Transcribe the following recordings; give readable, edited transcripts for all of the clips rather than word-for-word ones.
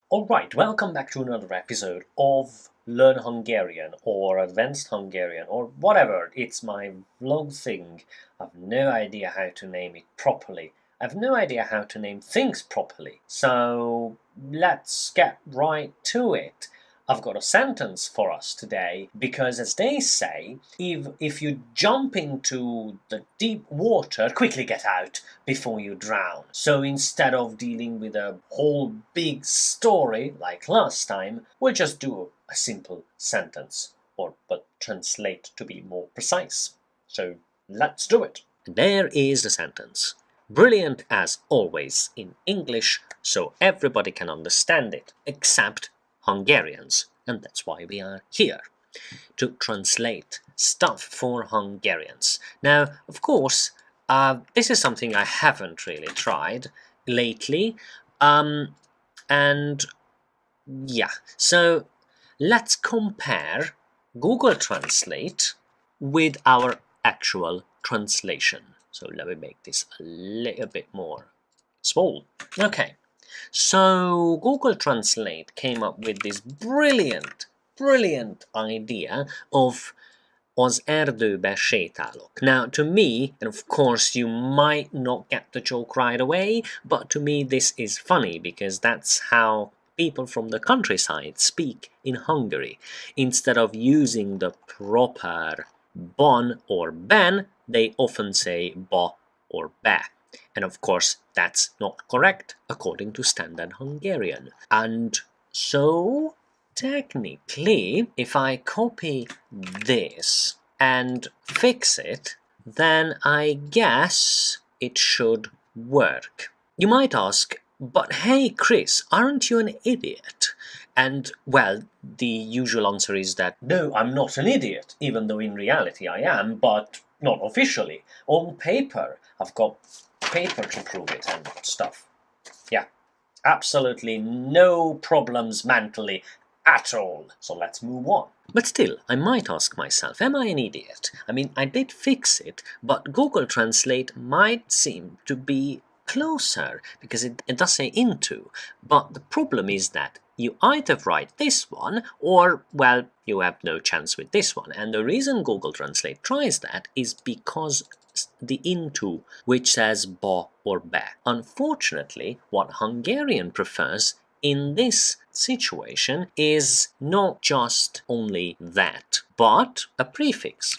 Alright, welcome back to another episode of Learn Hungarian or Advanced Hungarian or whatever. It's my vlog thing. I've no idea how to name it properly. I've no idea how to name things properly. So let's get right to it. I've got a sentence for us today because, as they say, if you jump into the deep water, quickly get out before you drown. So instead of dealing with a whole big story like last time, we'll just do a simple sentence, but translate to be more precise. So let's do it. There is the sentence. Brilliant as always in English, so everybody can understand it, except Hungarians, and that's why we are here, to translate stuff for Hungarians. Now, of course, this is something I haven't really tried lately, and yeah, so let's compare Google Translate with our actual translation. So let me make this a little bit more small. Okay. So Google Translate came up with this brilliant idea of az erdőbe sétálok. Now, to me, and of course you might not get the joke right away, but to me this is funny because that's how people from the countryside speak in Hungary. Instead of using the proper bon or ben, they often say ba or be. And of course, that's not correct according to standard Hungarian. And so, technically, if I copy this and fix it, then I guess it should work. You might ask, but hey Chris, aren't you an idiot? And, well, the usual answer is that no, I'm not an idiot, even though in reality I am, but not officially. On paper, I've got paper to prove it and stuff. Yeah, absolutely no problems mentally at all. So let's move on. But still, I might ask myself, am I an idiot? I mean, I did fix it, but Google Translate might seem to be closer, because it does say into, but the problem is that you either write this one, or, well, you have no chance with this one, and the reason Google Translate tries that is because the into, which says ba or be. Unfortunately, what Hungarian prefers in this situation is not just only that, but a prefix.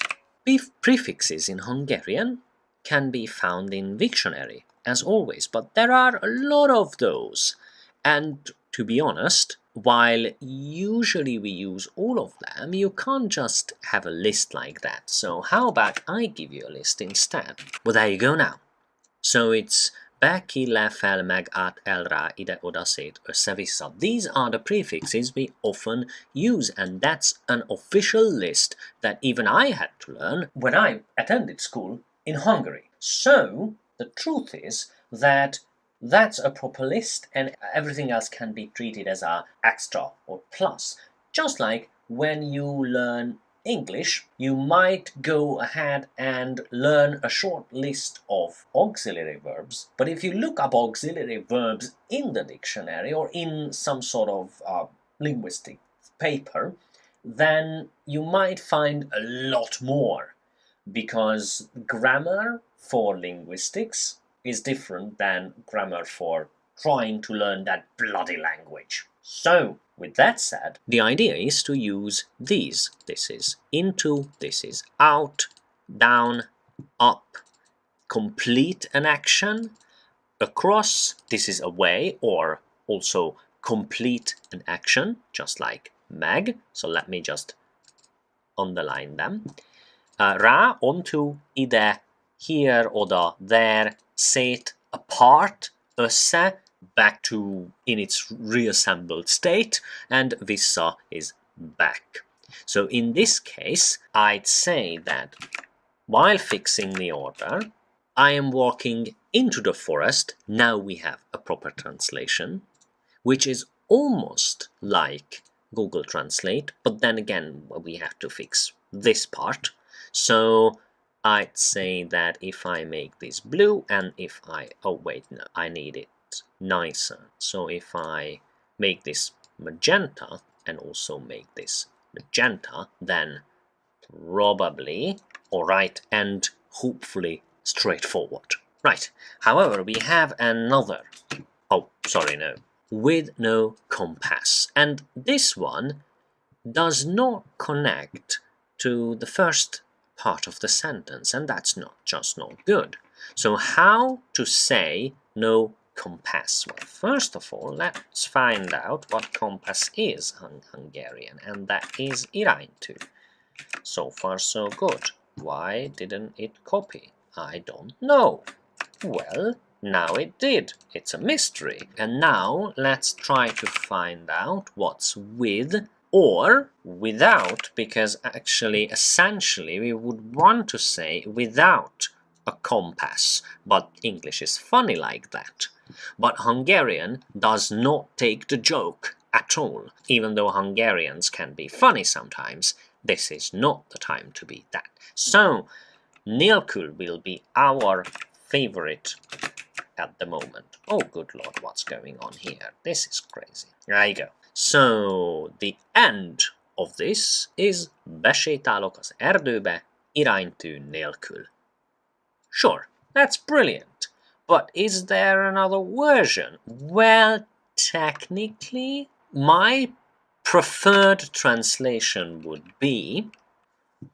Prefixes in Hungarian can be found in dictionary, as always, but there are a lot of those. And to be honest, while usually we use all of them, you can't just have a list like that. So how about I give you a list instead? Well, there you go now. So it's be, ki, le, fel, meg, át, el, rá, ide, oda, szét, össze, vissza. These are the prefixes we often use, and that's an official list that even I had to learn when I attended school in Hungary. So the truth is that that's a proper list, and everything else can be treated as a extra or plus. Just like when you learn English, you might go ahead and learn a short list of auxiliary verbs, but if you look up auxiliary verbs in the dictionary or in some sort of linguistic paper, then you might find a lot more, because grammar for linguistics is different than grammar for trying to learn that bloody language. So, with that said, the idea is to use these. This is into, this is out, down, up, complete an action, across, this is away, or also complete an action, just like meg. So let me just underline them. Rá, onto, ide, here, oda, there, szét, apart, össze, back to in its reassembled state, and vissza is back. So in this case, I'd say that while fixing the order, I am walking into the forest. Now we have a proper translation, which is almost like Google Translate, but then again, we have to fix this part. So I'd say that if I make this blue and if I, oh wait, no, I need it nicer. So if I make this magenta and also make this magenta, then probably alright and hopefully straightforward. Right, however, we have another, oh, sorry, no, with no compass, and this one does not connect to the first part of the sentence, and that's not good. So how to say no compass? Well, first of all, let's find out what compass is in Hungarian, and that is iránytű. So far so good. Why didn't it copy? I don't know. Well, now it did. It's a mystery. And now let's try to find out what's with or without, because actually, essentially, we would want to say without a compass, but English is funny like that. But Hungarian does not take the joke at all. Even though Hungarians can be funny sometimes, this is not the time to be that. So, nélkül will be our favorite at the moment. Oh, good lord, what's going on here? This is crazy. There you go. So, the end of this is besétálok az erdőbe iránytű nélkül. Sure, that's brilliant. But is there another version? Well, technically, my preferred translation would be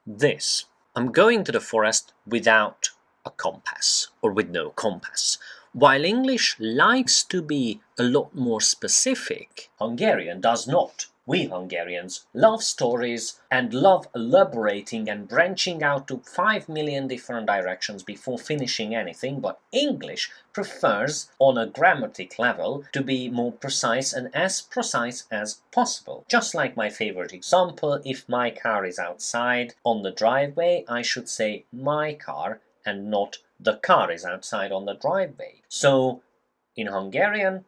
this. I'm going to the forest without a compass, or with no compass. While English likes to be a lot more specific, Hungarian does not. We Hungarians love stories and love elaborating and branching out to 5 million different directions before finishing anything, but English prefers, on a grammatic level, to be more precise and as precise as possible. Just like my favorite example, if my car is outside on the driveway, I should say my car and not the car is outside on the driveway. So, in Hungarian,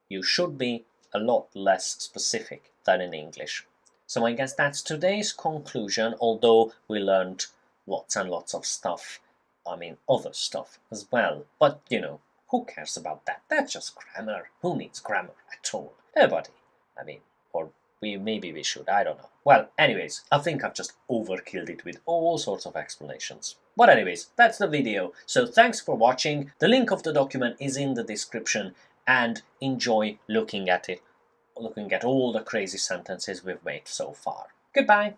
you should be a lot less specific than in English. So I guess that's today's conclusion, although we learned lots and lots of stuff. I mean, other stuff as well. But, you know, who cares about that? That's just grammar. Who needs grammar at all? Nobody. I mean, or maybe we should, I don't know. Well, anyways, I think I've just overkilled it with all sorts of explanations. But anyways, that's the video. So thanks for watching. The link of the document is in the description, and enjoy looking at it, looking at all the crazy sentences we've made so far. Goodbye!